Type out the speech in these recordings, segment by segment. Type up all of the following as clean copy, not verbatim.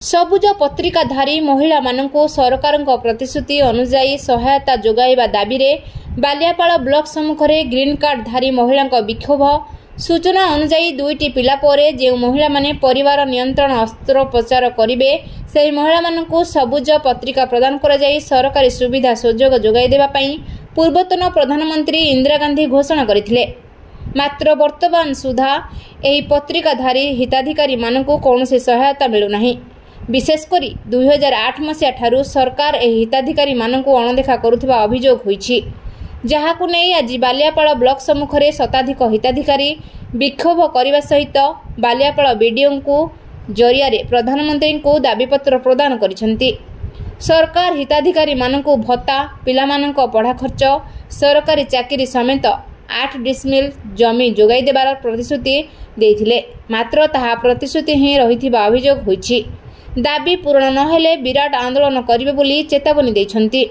सबुज पत्रिकाधारी महिला माननकु सरकारक प्रतिश्रुति अनुसार सहायता जोगाइबा दाबी रे बालियापाल ब्लॉक सम्मुखरे ग्रीन कार्ड धारी महिला विक्षोभ। सूचना अनुसार दुईटी पिला परे जो महिला माने परिवार नियंत्रण अस्त्रोपचार करिवे से महिला माननकु सबुज पत्रिका प्रदान करा जाई सरकारी सुविधा सुजोग जोगाई देबा पई पूर्वतन प्रधानमंत्री इंदिरा गांधी घोषणा करथिले। मात्र वर्तमान सुधा एही पत्रिकाधारी हिताधिकारी माननकु कौनसी सहायता मिलु नाही। विशेषकर 2008 मसीहा ठारू सरकार एही हिताधिकारी माननकु अणदेखा करुथिबा अभियोग होईछि, जहाकु नै आज बालियापाल ब्लॉक सम्मुखरे शताधिक हिताधिकारी विक्षोभ करने सहित बालियापाल बीडीओ जरिया प्रधानमंत्री को दाबीपत्र प्रदान करिसेंति। सरकार हिताधिकारी माननकु भत्ता, पिलामानंक पढ़ा खर्च, सरकारी चाकरी समेत 8 डिसमिल जमी जोगाई देबार प्रतिश्रुति देथिले, मात्र ताहा प्रतिश्रुति ही रहिथिबा अभियोग होईछि। दाबी पूर्ण नहेले विराट आंदोलन करिवे बोली चेतावनी दैछंती।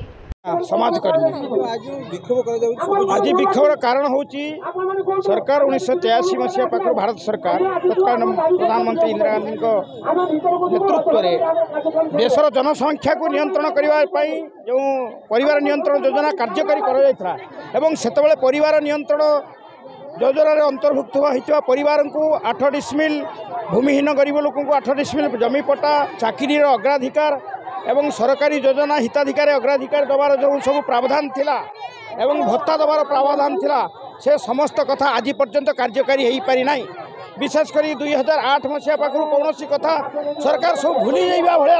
समाजकर्मी आज विक्षोभर कारण हूँ सरकार 1983 मसीहा पाखर भारत सरकार तत्कालीन प्रधानमंत्री इंदिरा गांधी नेतृत्व में देशर जनसंख्या को नियंत्रण करने जो परिवार नियंत्रण योजना कार्यकारी कर परिवार नियंत्रण योजन अंतर्भुक्त होता परिवार को 8 डिसमिल भूमिहीन गरीब लोक 8 डिसमिल जमी पट्टा, चाकरी अग्राधिकार एवं सरकारी योजना हिताधिकारी अग्राधिकार दबार जो सब प्रावधान थिला एवं भत्ता दबार प्रावधान थिला से समस्त कथा आज पर्यंत कार्यकारी हो पारि ना। विशेषकर 2008 मसीहा पाखु कौन कथा सरकार सब भूली जाइबा भाया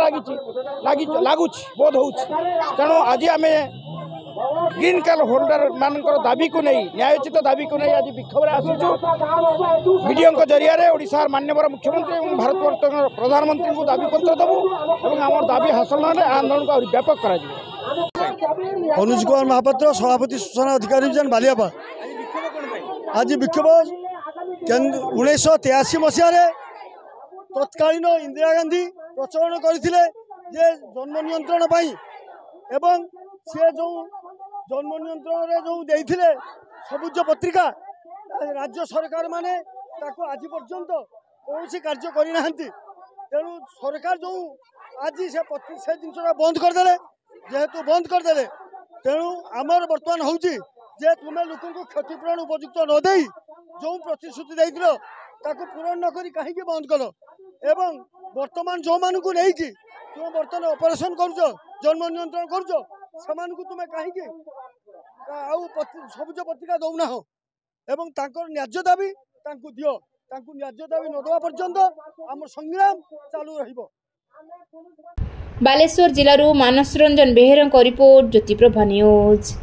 लगुच बोध हो। तेणु आज आम ग्रीन कार्ड होल्डर मानकर दाबी को नहीं न्यायोचित दाबी को नहीं आज विक्षोभ आसुचु। मीडिया जरिया ओडिशार माननीय मुख्यमंत्री और भारत प्रधानमंत्री को दाबीपत्र देवु और आम दाबी हासिल ना आंदोलन को व्यापक कर। अनुज कुमार महापात्र सभापति सूचना अधिकारी बालियापाल आज विक्षोभ 1983 मसीह तत्कालीन इंदिरा गांधी प्रचलन करथिले जे जन्म नियंत्रण एवं सी जो जन्म नियंत्रण जो देथिले सबुज पत्रिका राज्य सरकार माने आज पर्यंत कौन कार्य करना। तेणु सरकार जो आज से जिनसा बंद करदे जेहेतु बंद करदे तेणु आमर बर्तमान हूँ जे तुम्हें लोक क्षतिपूरण उपयुक्त नदे जो प्रतिश्रुति देथिल ताको पूरण न करी कहीं बंद कर एवं वर्तमान जो मानू नहीं तुम बर्तमान ऑपरेशन कर जन्म नियंत्रण कर तुम्हें कहीं सबुज पत्रिका दौना हो एवं न्याज्य दाबी दियो न्याज्य दाबी न देवा पर्यंत आम संग्राम चालू रहिबो। बालेश्वर जिलूर मानस रंजन बेहेर रिपोर्ट ज्योतिप्रभा न्यूज।